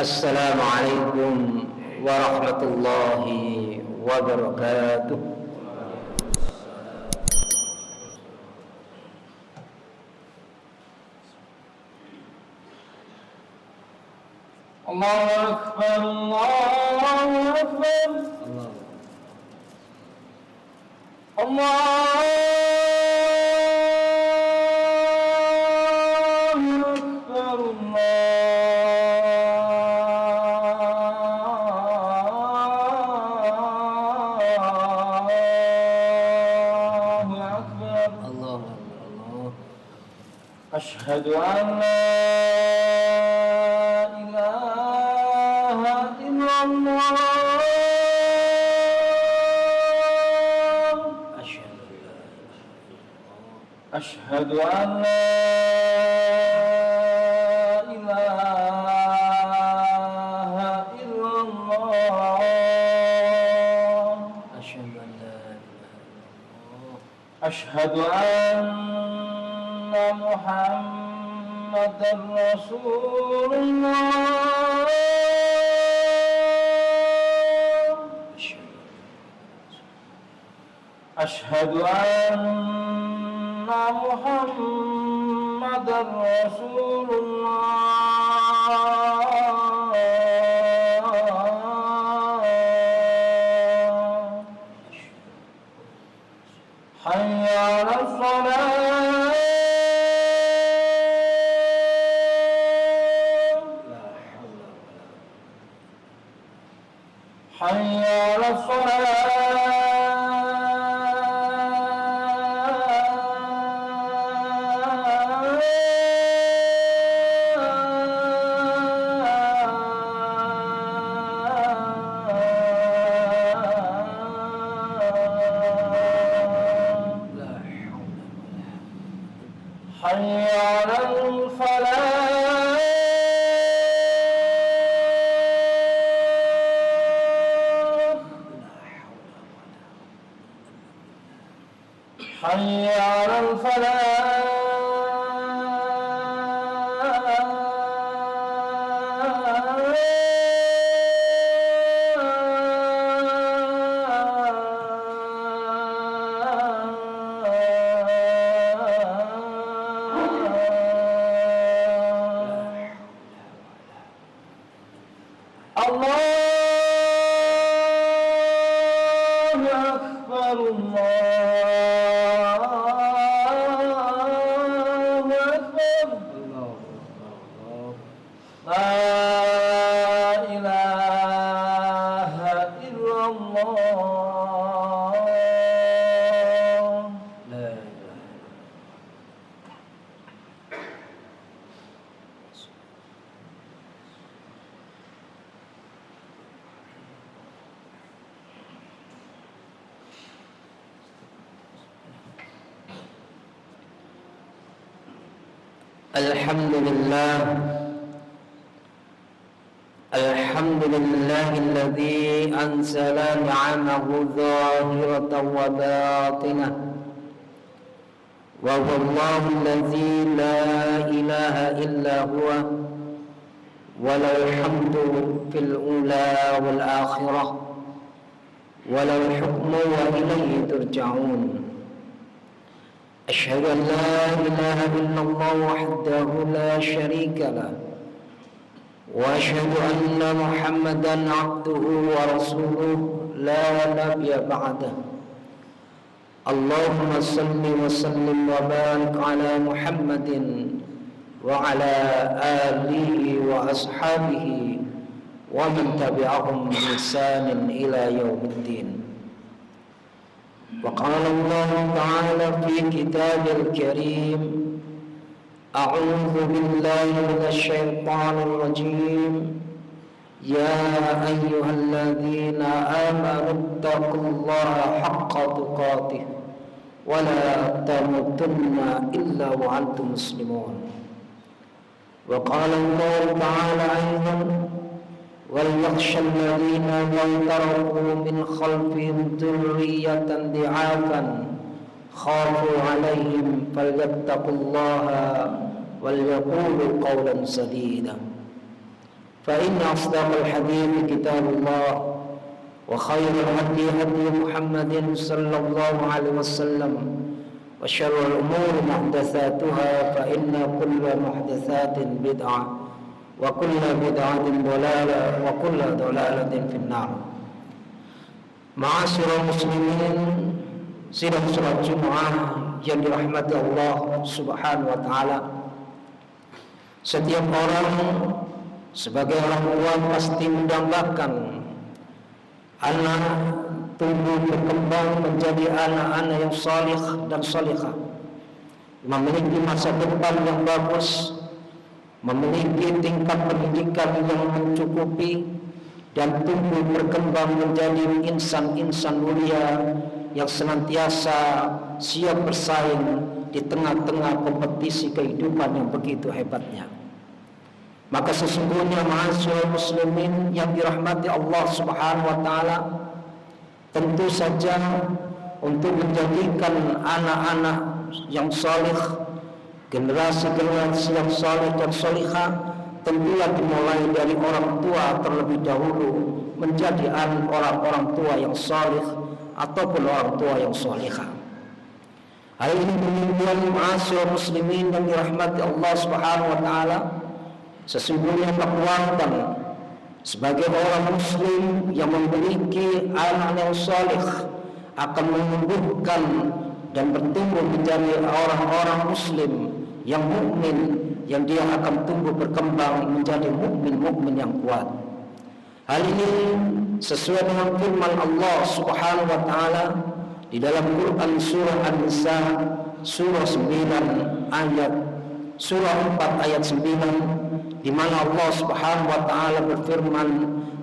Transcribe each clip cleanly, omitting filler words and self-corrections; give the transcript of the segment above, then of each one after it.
Assalamualaikum warahmatullahi wabarakatuh. Allahu Akbar, Allahu Akbar, Allahu Ashhadu an la ilaha illallah. Ashhadu an la ilaha illallah. Ashhadu anna Muhammadar Rasulullah. Ashhadu anna Muhammadar Rasulullah. Hayya 'alas salat. Hayya 'alas salat. حي على الفلاح. حي على الفلاح. Allahu Akbar, Allahu Akbar. La ilaha illallah. Alhamdulillah, alladzi anzala ni'amahu zahiratan wa batinah, wa huwa Allahu alladzi la ilaha illa huwa wa lahul hamdu fil ula wal akhirah wa lahul hukmu wa ilayhi turja'un. أشهد أن لا إله إلا الله وحده لا شريك له وأشهد أن محمدا عبده ورسوله لا نبي بعده. اللهم صل وسلم وبارك على محمد وعلى آله وأصحابه ومن تبعهم بإحسان إلى يوم الدين. وقال الله تعالى في كتابه الكريم: أعوذ بالله من الشيطان الرجيم. يا أيها الذين آمنوا اتقوا الله حق تقاته ولا تموتن إلا وأنتم مسلمون. وقال الله تعالى أيضا: وليخشى الذين لو تركوا من خلفهم ذرية ضعافا خافوا عليهم فليتقوا الله وليقولوا قولا سديدا. فإن أصدق الحديث كتاب الله وخير الهدي هدي محمد صلى الله عليه وسلم وشر الأمور محدثاتها فإن كل محدثات بدعة وكل بدعة ضلالة وكل ضلالة في النار. Ma'asyiral muslimin, sidang salat Jumat yang dirahmati Allah Subhanahu wa taala. Setiap orang sebagai orang tua pasti mendambakan anak tumbuh berkembang menjadi anak-anak yang salih dan salihah, memiliki masa depan yang bagus, memiliki tingkat pendidikan yang mencukupi, dan tumbuh berkembang menjadi insan-insan mulia yang senantiasa siap bersaing di tengah-tengah kompetisi kehidupan yang begitu hebatnya. Maka sesungguhnya ma'asyiral muslimin yang dirahmati Allah Subhanahu wa taala, tentu saja untuk menjadikan anak-anak yang salih, generasi-generasi yang salih dan salihah, tentulah dimulai dari orang tua terlebih dahulu menjadi orang-orang tua yang salih ataupun orang tua yang salihah. Hal ini menunjukkan ma'asyiral muslimin yang dirahmati Allah Subhanahu wa taala, sesungguhnya kekuatan sebagai orang muslim yang memiliki anak yang salih akan menumbuhkan dan bertumbuh menjadi orang-orang muslim yang mukmin, yang dia akan tumbuh berkembang menjadi mukmin yang kuat. Hal ini sesuai dengan firman Allah Subhanahu wa taala di dalam Quran surah An-Nisa surah 9 ayat 9, di mana Allah Subhanahu wa taala berfirman,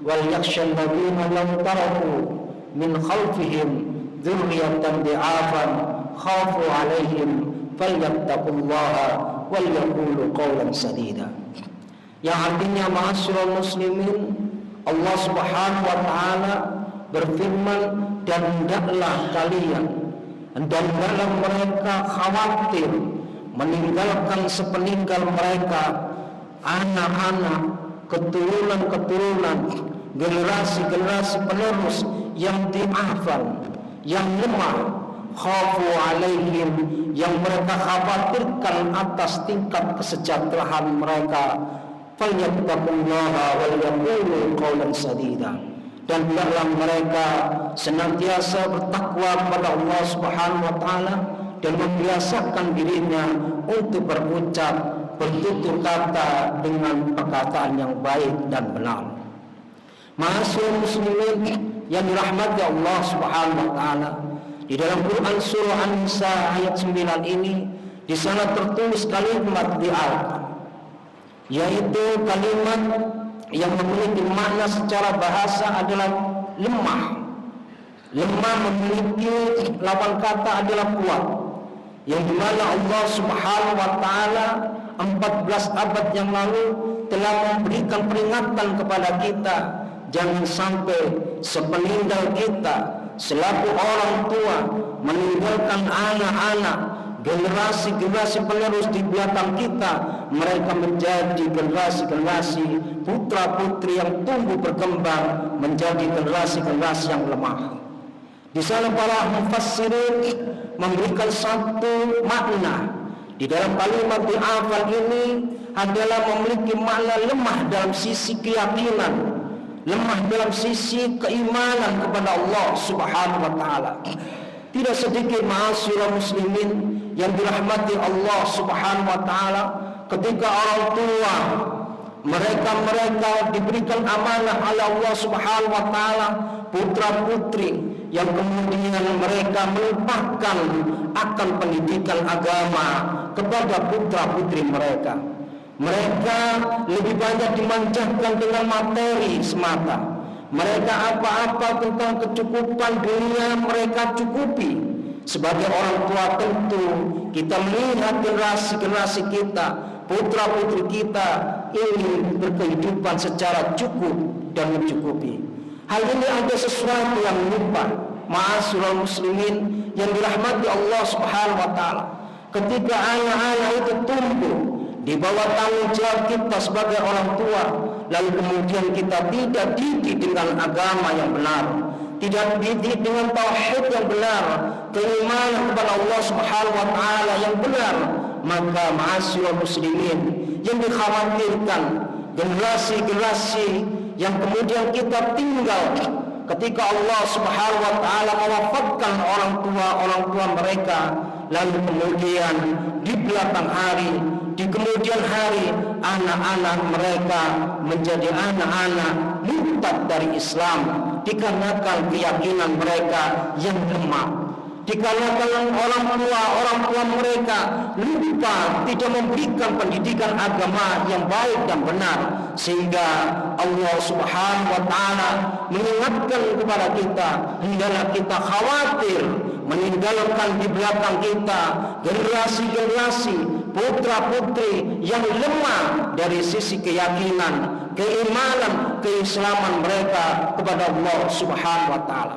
wal yakhshal ladzina lam taraku min khalfihim dzurriyyatan dhi'afan khafu 'alaihim falyattaqullaha wal yaqulu qawlan sadida. Yang artinya ma'asyiral muslimin, Allah Subhanahu wa taala berfirman, dan hendaklah mereka khawatir meninggalkan sepeninggal mereka anak-anak, keturunan-keturunan, generasi-generasi penerus yang di'afan, yang lemah, khafu alaihim, yang mereka khawatirkan atas tingkat kesejahteraan mereka, falyattaqullaha wal yaqulu qawlan sadida, dan hendaklah mereka senantiasa bertakwa kepada Allah Subhanahu wa taala dan membiasakan dirinya untuk bertutur kata dengan perkataan yang baik dan benar. Ma'asyiral muslimin yang dirahmati Allah Subhanahu wa taala, di dalam Quran surah An-Nisa ayat 9 ini, di sana tertulis kalimat di'alqam, yaitu kalimat yang memiliki makna secara bahasa adalah lemah. Lemah memiliki lawan kata adalah kuat, yang dimana Allah Subhanahu wa taala 14 abad yang lalu telah memberikan peringatan kepada kita, jangan sampai sepeninggal kita selaku orang tua meninggalkan anak-anak, generasi-generasi penerus di belakang kita, mereka menjadi generasi-generasi putra-putri yang tumbuh berkembang menjadi generasi-generasi yang lemah. Di sana para mufassirin memberikan satu makna di dalam kalimat di'afan ini adalah memiliki makna lemah dalam sisi keyakinan, lemah dalam sisi keimanan kepada Allah Subhanahu wa taala. Tidak sedikit ma'asyiral muslimin yang dirahmati Allah Subhanahu wa taala, ketika orang tua mereka diberikan amanah oleh Allah Subhanahu wa taala, putra-putri yang kemudian mereka melupakan akan pendidikan agama kepada putra-putri mereka. Mereka lebih banyak dimanjakan dengan materi semata. Mereka apa-apa tentang kecukupan dunia mereka cukupi. Sebagai orang tua tentu kita melihat generasi-generasi kita, putra-putri kita ingin berkehidupan secara cukup dan mencukupi. Hal ini ada sesuatu yang lupa, ma'asyiral muslimin yang dirahmati Allah Subhanahu wa taala. Ketika anak-anak itu tumbuh di bawah tanggung jawab kita sebagai orang tua, lalu kemudian kita tidak didik dengan agama yang benar, tidak didik dengan tauhid yang benar, keimanan kepada Allah Subhanahu wa taala yang benar, maka ma'asyiral muslimin, yang dikhawatirkan generasi-generasi yang kemudian kita tinggal ketika Allah Subhanahu wa taala mewafatkan orang tua mereka, lalu kemudian di belakang hari, di kemudian hari, anak-anak mereka menjadi anak-anak murtad dari Islam dikarenakan keyakinan mereka yang lemah, dikarenakan orang tua mereka lupa tidak memberikan pendidikan agama yang baik dan benar, sehingga Allah Subhanahu wa taala mengingatkan kepada kita, hendaklah kita khawatir meninggalkan di belakang kita generasi-generasi putra-putri yang lemah dari sisi keyakinan, keimanan, keislaman mereka kepada Allah Subhanahu wa taala.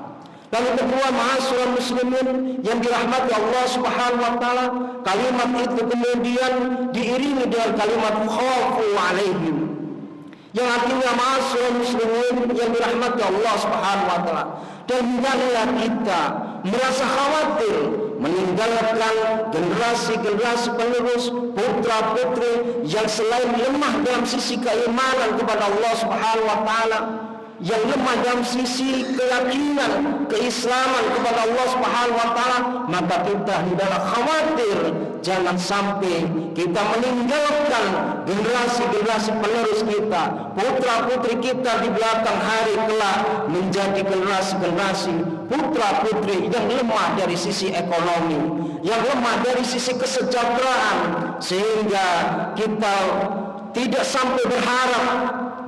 Lalu kedua, ma'asyiral muslimin yang dirahmati Allah Subhanahu wa taala, kalimat itu kemudian diiringi dengan kalimat khaufu alaihim, yang artinya ma'asyiral muslimin yang dirahmati Allah Subhanahu wa taala, dan hendaklah kita merasa khawatir meninggalkan generasi-generasi penerus putra-putri yang selain lemah dalam sisi keimanan kepada Allah Subhanahu wa taala, yang lemah dalam sisi keyakinan, keislaman kepada Allah Subhanahu wa taala, maka kita hendaklah khawatir jangan sampai kita meninggalkan generasi-generasi penerus kita, putra-putri kita di belakang hari kelak menjadi generasi-generasi putra-putri yang lemah dari sisi ekonomi, yang lemah dari sisi kesejahteraan, sehingga kita tidak sampai berharap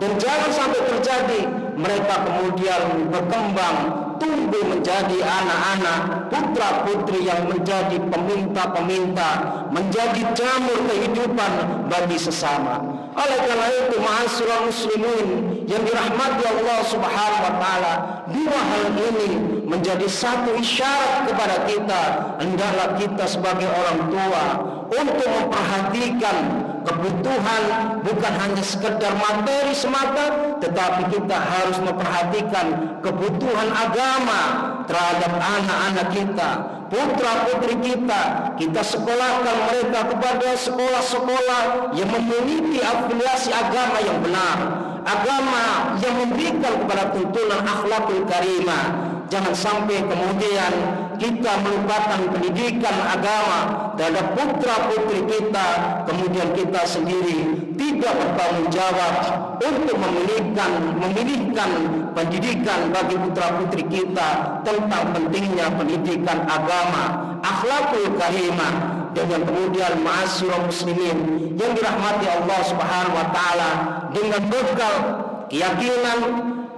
dan jangan sampai terjadi mereka kemudian berkembang tumbuh menjadi anak-anak putra-putri yang menjadi peminta-peminta, menjadi jamur kehidupan bagi sesama. Oleh karena itu, ma'asyiral muslimin yang dirahmati Allah Subhanahu wa taala, dua hal ini menjadi satu isyarat kepada kita, hendaklah kita sebagai orang tua untuk memperhatikan kebutuhan bukan hanya sekedar materi semata, tetapi kita harus memperhatikan kebutuhan agama terhadap anak-anak kita, putra-putri kita. Kita sekolahkan mereka kepada sekolah-sekolah yang memiliki afiliasi agama yang benar, agama yang memberikan kepada tuntunan akhlakul karimah. Jangan sampai kemudian kita melupakan pendidikan agama terhadap putra-putri kita, kemudian kita sendiri tidak bertanggung jawab untuk memilihkan pendidikan bagi putra-putri kita tentang pentingnya pendidikan agama, akhlakul karimah. Dan yang kemudian ma'asyiral muslimin yang dirahmati Allah Subhanahu wa taala, dengan bekal keyakinan,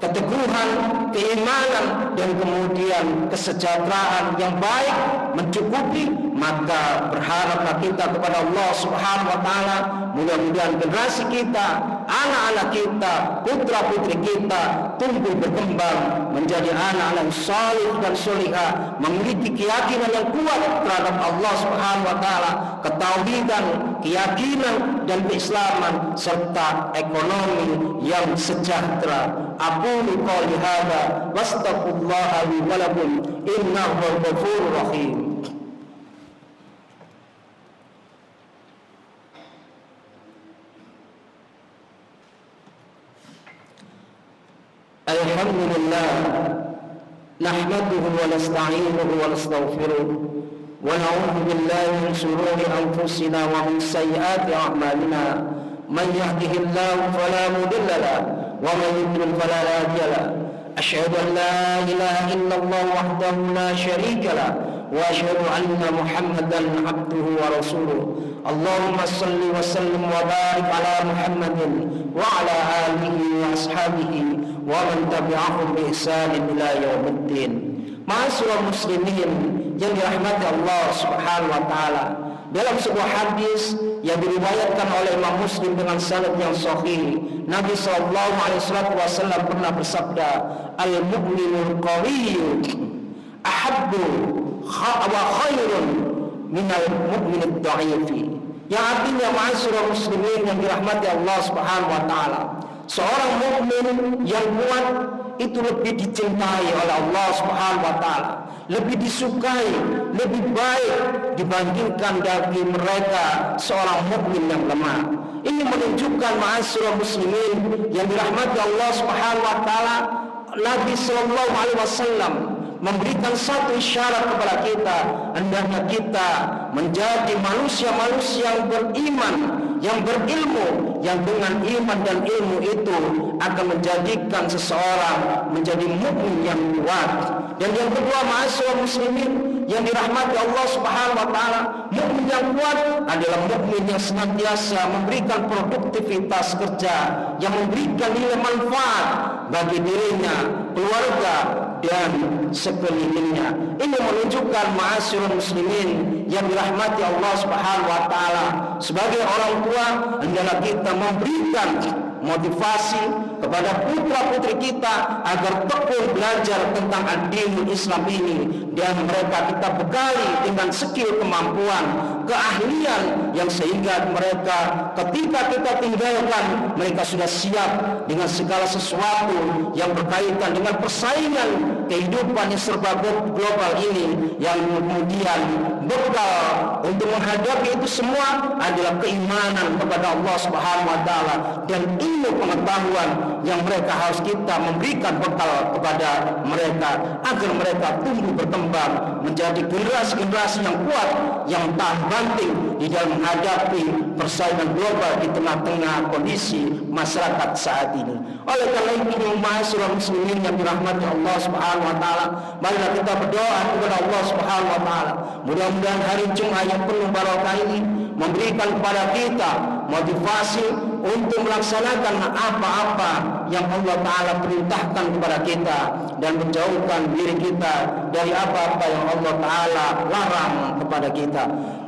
keteguhan, keimanan, dan kemudian kesejahteraan yang baik mencukupi, maka berharaplah kita kepada Allah Subhanahu wa taala, mudah-mudahan generasi kita, anak-anak kita, putra-putri kita tumbuh berkembang menjadi anak-anak salih dan salihah, memiliki keyakinan yang kuat terhadap Allah Subhanahu wa taala, ketauhidan, keyakinan dan keislaman, serta ekonomi yang sejahtera. Aqulu qouli hadza wastaghfirullaha li wa lakum innahu huwal ghafurur rahim. Alhamdulillah, nahmaduhu wa nasta'inuhu wa nastaghfiruh wa na'udzu billahi min shururi anfusina wa min sayyiati a'malina. Man yahdihillahu fala mudilla lahu wa man yudlil fala hadiya lahu. Asyhadu an la ilaha illallah wahdahu la syarika lahu wa asyhadu anna Muhammadan abduhu wa rasuluh. Allahumma salli wa sallim wa barik ala Muhammadin wa ala alihi wa ashabihi wa man tabi'ahum bi ihsanin ila yaumiddin. Ma'asyiral muslimin yang dirahmati Allah Subhanahu wa taala, dalam sebuah hadis yang diriwayatkan oleh Imam Muslim dengan sanad yang sahih, Nabi SAW pernah bersabda, al-mu'minul qawiyyu ahabbu wa khairun minal mu'minid dha'ifi. Yang artinya, ma'asyiral muslimin yang dirahmati Allah Subhanahu wa taala, Seorang mukmin yang kuat itu lebih dicintai oleh Allah Subhanahu wa taala, lebih disukai, lebih baik dibandingkan dari mereka seorang mukmin yang lemah. Ini menunjukkan ma'asyiral muslimin yang dirahmati Allah Subhanahu wa taala, Nabi sallallahu alaihi wasallam memberikan satu isyarat kepada kita, hendaknya kita menjadi manusia-manusia yang beriman, yang berilmu, yang dengan iman dan ilmu itu akan menjadikan seseorang menjadi mukmin yang kuat. Dan yang kedua, ma'asyiral muslimin yang dirahmati Allah Subhanahu wa taala, mukmin yang kuat adalah mukmin yang senantiasa memberikan produktivitas kerja yang memberikan nilai manfaat bagi dirinya, keluarga dan sekelilingnya. Ini menunjukkan ma'asyiral muslimin yang dirahmati Allah Subhanahu wa taala, sebagai orang tua hendaklah kita memberikan motivasi kepada putra-putri kita agar tekun belajar tentang ad-dinul Islam ini, dan mereka kita bekali dengan skill, kemampuan, keahlian yang sehingga mereka ketika kita tinggalkan mereka sudah siap dengan segala sesuatu yang berkaitan dengan persaingan kehidupan yang serba global ini, yang kemudian bekal untuk menghadapi itu semua adalah keimanan kepada Allah Subhanahu wa taala dan ilmu pengetahuan yang mereka harus kita memberikan bekal kepada mereka agar mereka tumbuh berkembang menjadi generasi-generasi yang kuat, yang tahan banting di dalam menghadapi persaingan global di tengah-tengah kondisi masyarakat saat ini. Oleh karena itu, ma'asyiral muslimin yang dirahmati Allah Subhanahu wa taala, marilah kita berdoa kepada Allah Subhanahu wa taala. Mudah-mudahan hari Jumat yang penuh barokah ini memberikan kepada kita motivasi untuk melaksanakan apa-apa yang Allah Ta'ala perintahkan kepada kita dan menjauhkan diri kita dari apa-apa yang Allah Ta'ala larang kepada kita.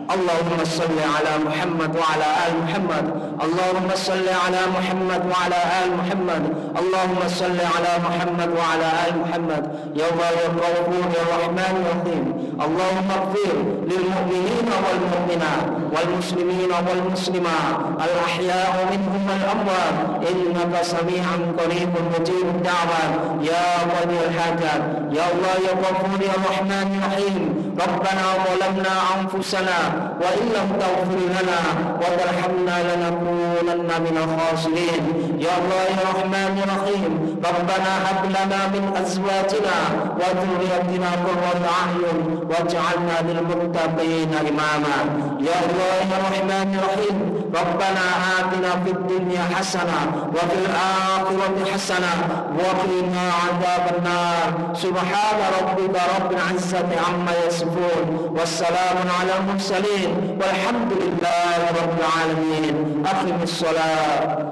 Allahumma salli ala Muhammad wa ala ali Muhammad. Allahumma salli ala Muhammad wa ala ali Muhammad. Allahumma salli ala Muhammad wa ala ali Muhammad. Ya Allah ya Ghafur ya Rahman ya Rahim. Allahumma ighfir lil mu'minina wal mu'minat wal muslimina wal muslimat al ahya'u minhum wal amwat innaka sami'un qaribun mujibud da'wat ya qadiyal hajat. Ya Allah ya Ghafur ya Rahman ya Rahim. Rabbana zalamna anfusana wa in lam taghfir lana wa tarhamna lanakunanna minal khasirin. Ya Allah ya Rahman ya Rahim. Rabbana hab lana min azwajina wa dhurriyyatina qurrata a'yun waj'alna lil muttaqina imama. Ya Allah ya Rahman ya Rahim. Rabbana atina fid dunya hasanah wa fil akhirati hasanah wa qina 'adzaban nar. Subhana rabbika rabbil 'izzati 'amma yasifun wassalamun 'alal mursalin walhamdulillahi rabbil alamin. Aqimus shalah.